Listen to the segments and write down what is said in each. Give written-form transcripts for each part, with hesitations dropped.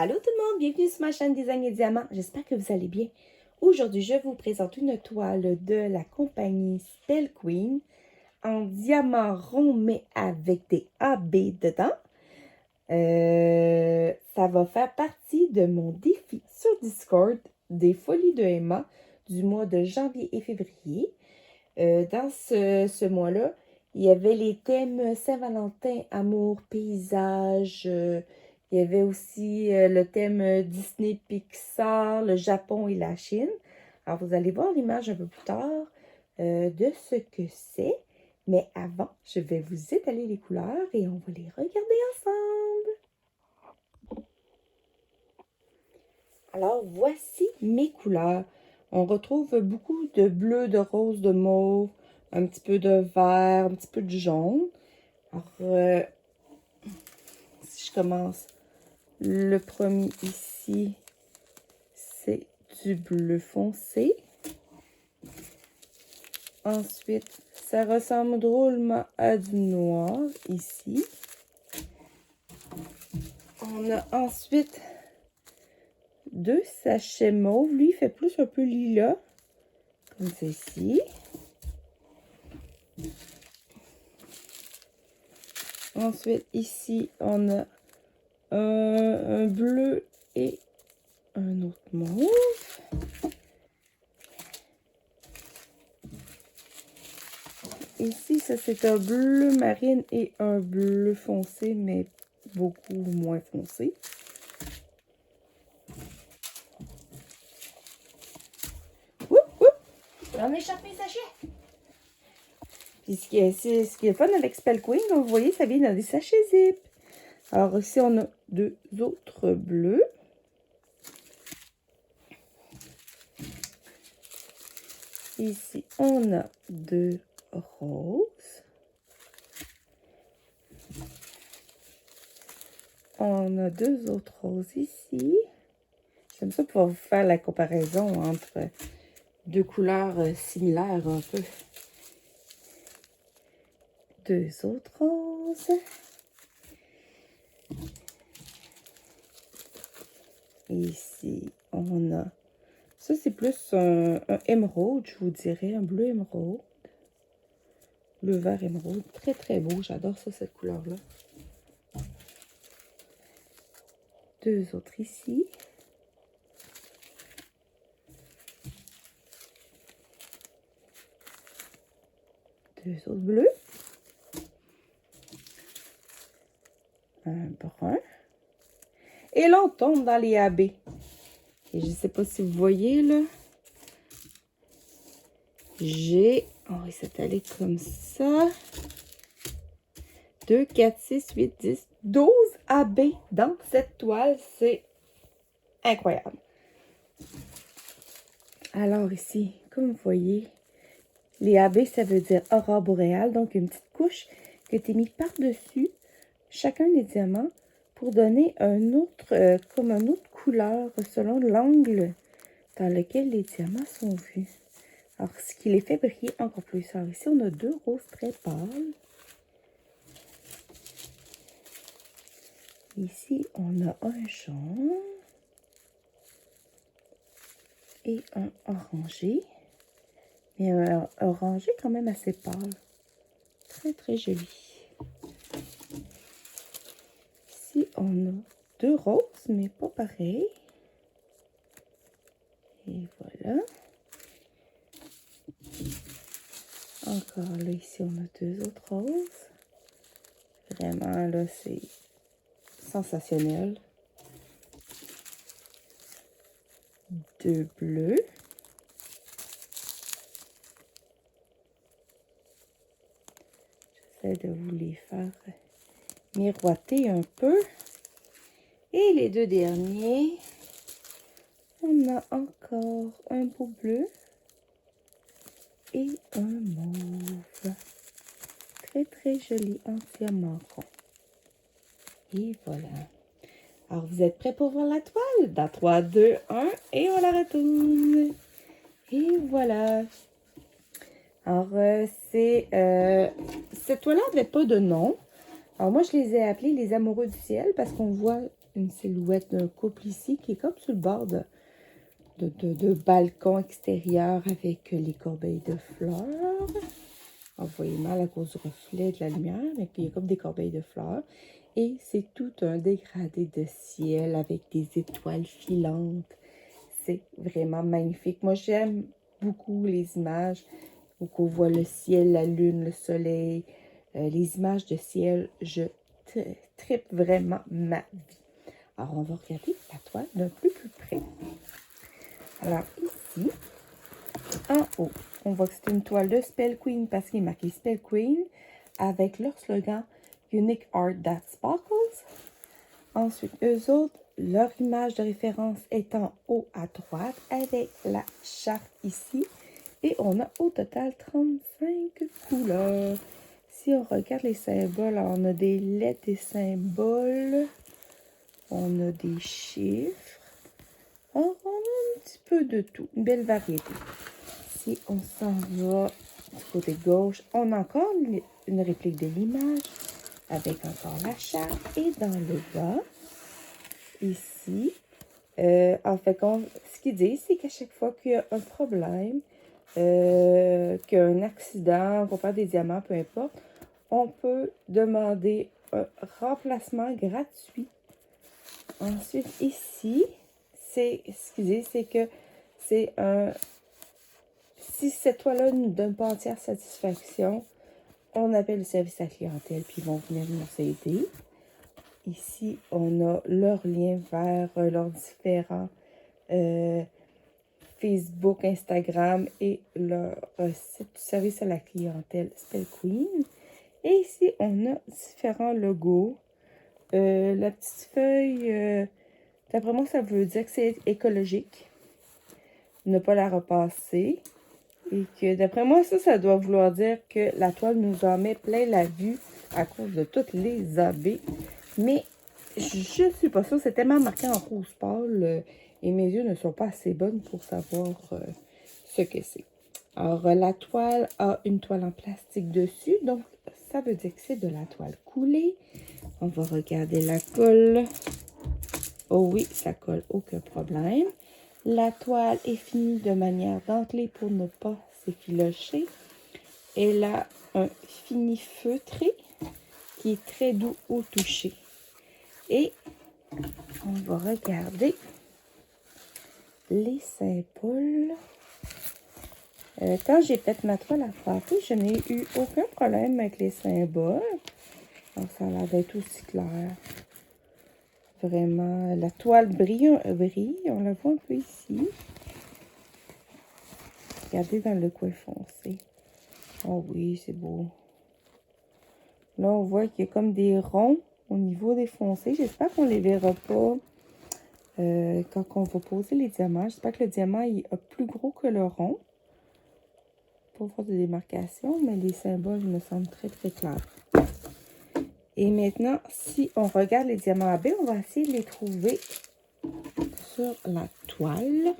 Allô tout le monde, bienvenue sur ma chaîne Design et Diamant. J'espère que vous allez bien. Aujourd'hui, je vous présente une toile de la compagnie Spell Queen en diamant rond mais avec des AB dedans. Ça va faire partie de mon défi sur Discord des Folies de Emma du mois de janvier et février. Dans ce mois-là, il y avait les thèmes Saint-Valentin, amour, paysage. Il y avait aussi le thème Disney, Pixar, le Japon et la Chine. Alors, vous allez voir l'image un peu plus tard de ce que c'est. Mais avant, je vais vous étaler les couleurs et on va les regarder ensemble. Alors, voici mes couleurs. On retrouve beaucoup de bleu, de rose, de mauve, un petit peu de vert, un petit peu de jaune. Alors, si je commence, le premier ici, c'est du bleu foncé. Ensuite, ça ressemble drôlement à du noir ici. On a ensuite deux sachets mauve. Lui, il fait plus un peu lilas, comme ceci. Ensuite, ici, on a un bleu et un autre mauve. Ici, ça c'est un bleu marine et un bleu foncé, mais beaucoup moins foncé. Oup, oup! J'en ai échappé mes sachets! Puis ce qui est fun avec Spell Queen, comme vous voyez, ça vient dans des sachets zip. Alors ici, on a deux autres bleus. Ici, on a deux roses. On a deux autres roses ici. J'aime ça pour vous faire la comparaison entre deux couleurs similaires un peu. Deux autres roses. Ici, on a... Ça, c'est plus un émeraude, je vous dirais. Un bleu émeraude. Bleu vert émeraude. Très, très beau. J'adore ça, cette couleur-là. Deux autres ici. Deux autres bleus. Un brun. Et là, on tombe dans les AB. Et je ne sais pas si vous voyez, là. On va s'étaler comme ça. 2, 4, 6, 8, 10, 12 AB dans cette toile. C'est incroyable. Alors ici, comme vous voyez, les AB, ça veut dire aurore boréale. Donc, une petite couche que tu as mis par-dessus chacun des diamants pour donner un autre, comme une autre couleur selon l'angle dans lequel les diamants sont vus. Alors, ce qui les fait briller encore plus. Alors, ici, on a deux roses très pâles. Ici, on a un jaune et un orangé. Mais un orangé quand même assez pâle. Très, très joli. Ici, on a deux roses, mais pas pareilles. Et voilà. Encore là, ici, on a deux autres roses. Vraiment, là, c'est sensationnel. Deux bleus. J'essaie de vous les faire miroiter un peu. Et les deux derniers, on a encore un beau bleu et un mauve. Très, très joli, entièrement rond. Et voilà. Alors, vous êtes prêts pour voir la toile? Dans 3, 2, 1, et on la retourne. Et voilà. Alors, cette toile-là n'avait pas de nom. Alors, moi, je les ai appelés les amoureux du ciel parce qu'on voit une silhouette d'un couple ici qui est comme sur le bord de balcon extérieur avec les corbeilles de fleurs. On voyez mal à cause du reflet de la lumière, mais il y a comme des corbeilles de fleurs. Et c'est tout un dégradé de ciel avec des étoiles filantes. C'est vraiment magnifique. Moi, j'aime beaucoup les images où on voit le ciel, la lune, le soleil. Les images de ciel, je tripe vraiment ma vie. Alors, on va regarder la toile d'un peu plus près. Alors, ici, en haut, on voit que c'est une toile de Spell Queen parce qu'il est marqué Spell Queen avec leur slogan Unique Art That Sparkles. Ensuite, eux autres, leur image de référence est en haut à droite avec la charte ici. Et on a au total 35 couleurs. Si on regarde les symboles, on a des lettres, des symboles, on a des chiffres. Alors, on a un petit peu de tout, une belle variété. Si on s'en va du côté gauche, on a encore une réplique de l'image avec encore la charte. Et dans le bas, ici, en fait, ce qu'ils disent, c'est qu'à chaque fois qu'il y a un problème, qu'il y a un accident, qu'on perd des diamants, peu importe, on peut demander un remplacement gratuit. Ensuite, ici, c'est ce qu'ils disent, c'est que c'est un... Si cette toile-là ne nous donne pas entière satisfaction, on appelle le service à la clientèle, puis ils vont venir nous aider. Ici, on a leur lien vers leurs différents Facebook, Instagram et leur site du service à la clientèle Spell Queen. Et ici, on a différents logos. La petite feuille, d'après moi, ça veut dire que c'est écologique. Ne pas la repasser. Et que d'après moi, ça doit vouloir dire que la toile nous en met plein la vue à cause de toutes les AB. Mais je ne suis pas sûre. C'est tellement marqué en rose pâle et mes yeux ne sont pas assez bonnes pour savoir ce que c'est. Alors, la toile a une toile en plastique dessus. Donc, ça veut dire que c'est de la toile coulée. On va regarder la colle. Oh oui, ça colle, aucun problème. La toile est finie de manière dentelée pour ne pas s'effilocher. Elle a un fini feutré qui est très doux au toucher. Et on va regarder les symboles. Quand j'ai fait ma toile à fâter, je n'ai eu aucun problème avec les symboles. Alors, ça a l'air d'être aussi clair. Vraiment, la toile brille, on la voit un peu ici. Regardez dans le coin foncé. Oh oui, c'est beau. Là, on voit qu'il y a comme des ronds au niveau des foncés. J'espère qu'on ne les verra pas quand on va poser les diamants. J'espère que le diamant est plus gros que le rond. Pour voir de démarcation, mais les symboles me semblent très, très clairs. Et maintenant, si on regarde les diamants AB, on va essayer de les trouver sur la toile.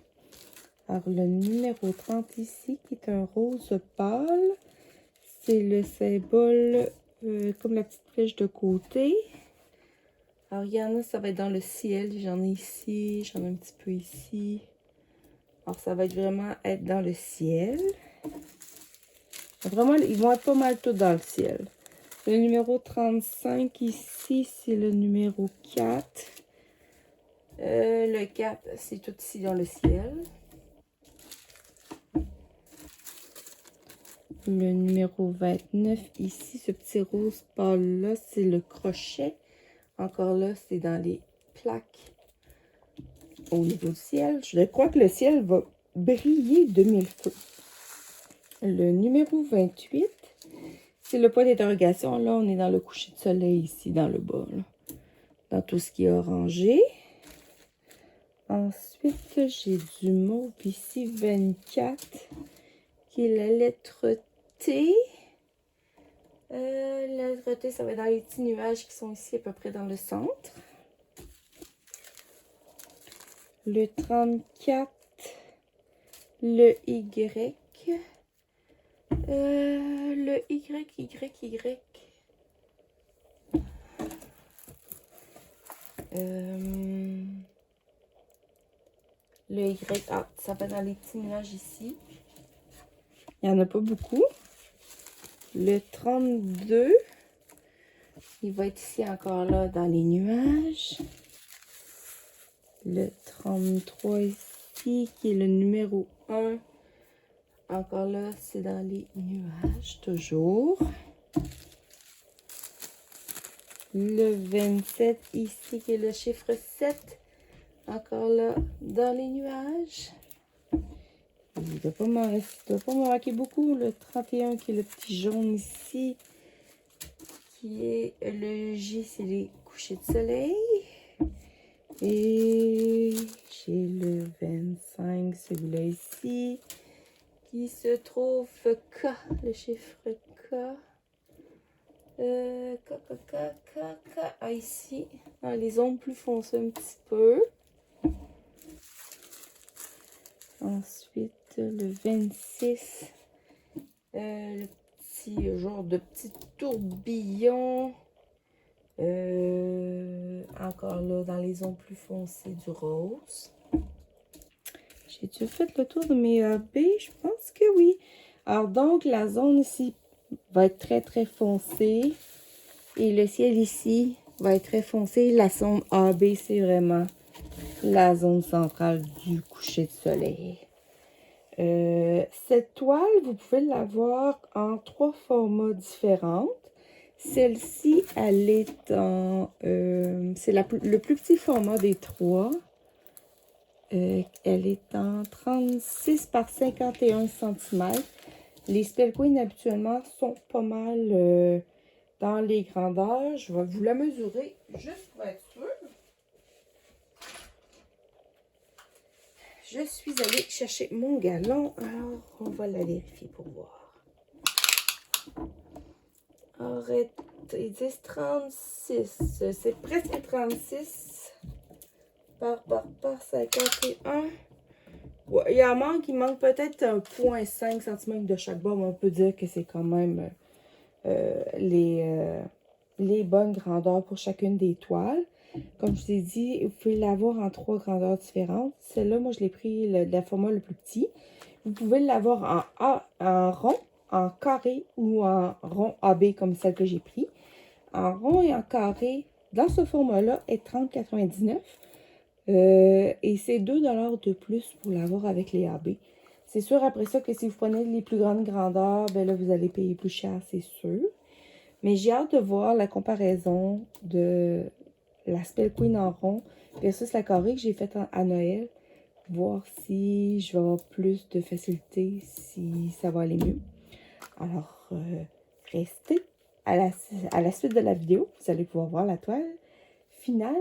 Alors, le numéro 30 ici, qui est un rose pâle, c'est le symbole comme la petite flèche de côté. Alors, il y en a, ça va être dans le ciel. J'en ai ici, j'en ai un petit peu ici. Alors, ça va être vraiment être dans le ciel. Vraiment, ils vont être pas mal tous dans le ciel. Le numéro 35 ici, c'est le numéro 4. Le 4, c'est tout ici dans le ciel. Le numéro 29 ici, ce petit rose pâle là, c'est le crochet. Encore là, c'est dans les plaques au niveau du ciel. Je crois que le ciel va briller de mille feux. Le numéro 28, c'est le point d'interrogation. Là, on est dans le coucher de soleil ici, dans le bas. Là. Dans tout ce qui est orangé. Ensuite, j'ai du mauve ici, 24, qui est la lettre T. La lettre T, ça va être dans les petits nuages qui sont ici, à peu près dans le centre. Le 34, le Y. Le Y. Le Y, ça va dans les petits nuages ici. Il n'y en a pas beaucoup. Le 32, il va être ici encore là dans les nuages. Le 33 ici, qui est le numéro 1. Encore là, c'est dans les nuages, toujours. Le 27 ici, qui est le chiffre 7. Encore là, dans les nuages. Il ne doit pas m'en manquer beaucoup. Le 31, qui est le petit jaune ici. Qui est le J, c'est les couchers de soleil. Et j'ai le 25, celui-là ici, qui se trouve K, le chiffre K. Ici, dans les ombres plus foncées un petit peu. Ensuite, le 26, le petit genre de petit tourbillon. Encore là, dans les ombres plus foncées du rose. J'ai-tu fait le tour de mes AB? Je pense que oui. Alors donc, la zone ici va être très très foncée. Et le ciel ici va être très foncé. La zone AB, c'est vraiment la zone centrale du coucher de soleil. Cette toile, vous pouvez l'avoir en 3 formats différents. Celle-ci, elle est en... c'est le plus petit format des 3. Elle est en 36 par 51 cm. Les Spell Queen, habituellement, sont pas mal dans les grandeurs. Je vais vous la mesurer juste pour être sûre. Je suis allée chercher mon galon. Alors, on va la vérifier pour voir. Arrête, ils disent 36. C'est presque 36 par 51. Ouais, il manque peut-être un 0,5 cm de chaque bord, mais on peut dire que c'est quand même les bonnes grandeurs pour chacune des toiles. Comme je vous ai dit, vous pouvez l'avoir en 3 grandeurs différentes. Celle-là, moi, je l'ai pris le format le plus petit. Vous pouvez l'avoir en rond, en carré ou en rond AB comme celle que j'ai pris. En rond et en carré, dans ce format-là, est 30,99 $. Et c'est 2 $ de plus pour l'avoir avec les AB. C'est sûr, après ça, que si vous prenez les plus grandes grandeurs, ben là, vous allez payer plus cher, c'est sûr. Mais j'ai hâte de voir la comparaison de la Spell Queen en rond versus la carré que j'ai faite à Noël. Voir si je vais avoir plus de facilité, si ça va aller mieux. Alors, restez à la suite de la vidéo. Vous allez pouvoir voir la toile finale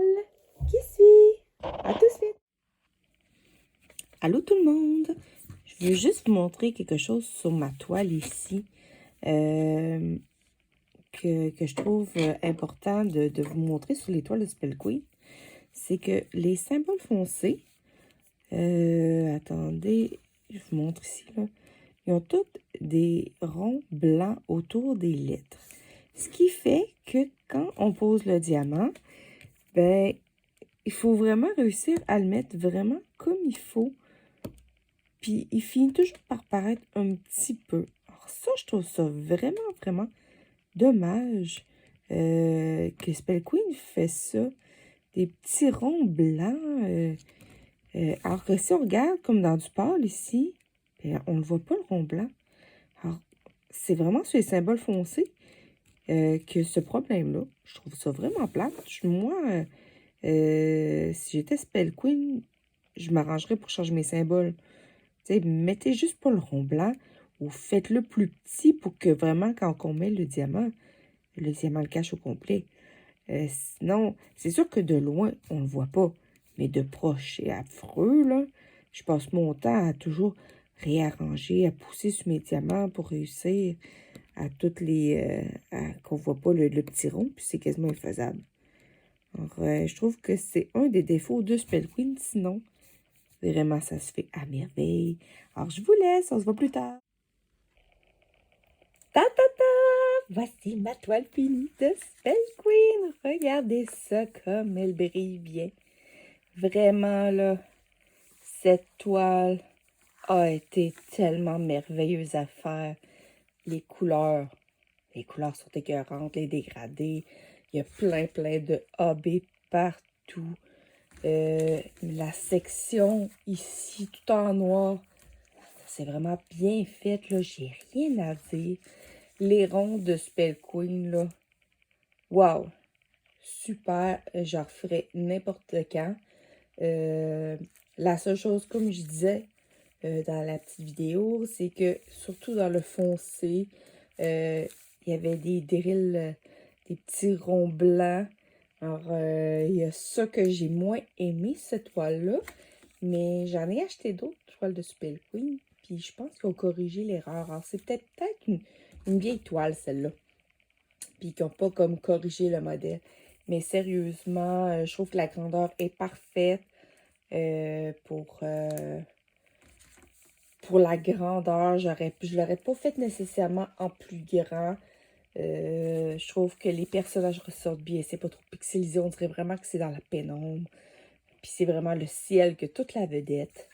qui suit. À tout de suite! Allô tout le monde! Je veux juste vous montrer quelque chose sur ma toile ici. Que je trouve important de vous montrer sur les toiles de Spell Queen. C'est que les symboles foncés, attendez, je vous montre ici, là. Ils ont tous des ronds blancs autour des lettres. Ce qui fait que quand on pose le diamant, ben, il faut vraiment réussir à le mettre vraiment comme il faut. Puis, il finit toujours par paraître un petit peu. Alors ça, je trouve ça vraiment, vraiment dommage que Spell Queen fait ça. Des petits ronds blancs. Alors que si on regarde comme dans du pâle ici, ben, on ne voit pas le rond blanc. Alors, c'est vraiment sur les symboles foncés que ce problème-là. Je trouve ça vraiment plate. Moi, si j'étais Spell Queen, je m'arrangerais pour changer mes symboles. T'sais, mettez juste pas le rond blanc ou faites-le plus petit pour que vraiment, quand on met le diamant le cache au complet. Sinon, c'est sûr que de loin, on ne le voit pas. Mais de proche, c'est affreux, là. Je passe mon temps à toujours réarranger, à pousser sur mes diamants pour réussir à toutes les... qu'on ne voit pas le petit rond, puis c'est quasiment infaisable. Alors, je trouve que c'est un des défauts de Spell Queen. Sinon, vraiment, ça se fait à merveille. Alors, je vous laisse. On se voit plus tard. Ta ta ta! Voici ma toile finie de Spell Queen. Regardez ça comme elle brille bien. Vraiment, là, cette toile a été tellement merveilleuse à faire. Les couleurs sont écœurantes, les dégradés. Il y a plein de AB partout. La section ici, tout en noir, c'est vraiment bien fait, là. J'ai rien à dire. Les ronds de Spell Queen, là, wow! Super, j'en referai n'importe quand. La seule chose, comme je disais dans la petite vidéo, c'est que, surtout dans le foncé, il y avait des drills, des petits ronds blancs. Alors, il y a ça que j'ai moins aimé, cette toile-là. Mais j'en ai acheté d'autres toiles de Spell Queen. Puis je pense qu'ils ont corrigé l'erreur. Alors, c'est peut-être une vieille toile, celle-là. Puis qu'ils n'ont pas comme corrigé le modèle. Mais sérieusement, je trouve que la grandeur est parfaite pour la grandeur. Je ne l'aurais pas fait nécessairement en plus grand. Je trouve que les personnages ressortent bien. C'est pas trop pixelisé. On dirait vraiment que c'est dans la pénombre. Puis c'est vraiment le ciel que toute la vedette.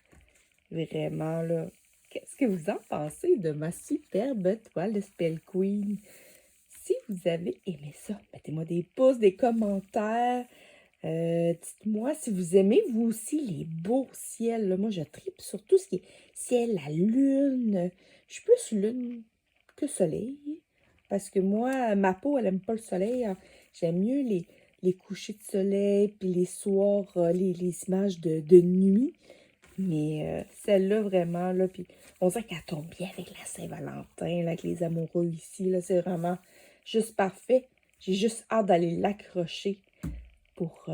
Vraiment, là. Qu'est-ce que vous en pensez de ma superbe toile de Spell Queen? Si vous avez aimé ça, mettez-moi des pouces, des commentaires. Dites-moi si vous aimez, vous aussi, les beaux ciels. Là. Moi, je tripe sur tout ce qui est ciel, la lune. Je suis plus lune que soleil. Parce que moi, ma peau, elle n'aime pas le soleil. Hein. J'aime mieux les couchers de soleil, puis les soirs, les images de nuit. Mais celle-là, vraiment, là, puis on dirait qu'elle tombe bien avec la Saint-Valentin, là, avec les amoureux ici, là, c'est vraiment juste parfait. J'ai juste hâte d'aller l'accrocher pour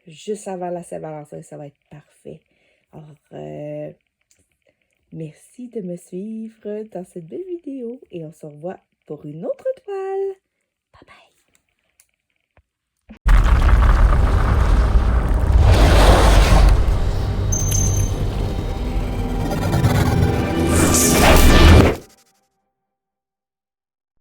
juste avant la Saint-Valentin, ça va être parfait. Alors, merci de me suivre dans cette belle vidéo et on se revoit pour une autre toile.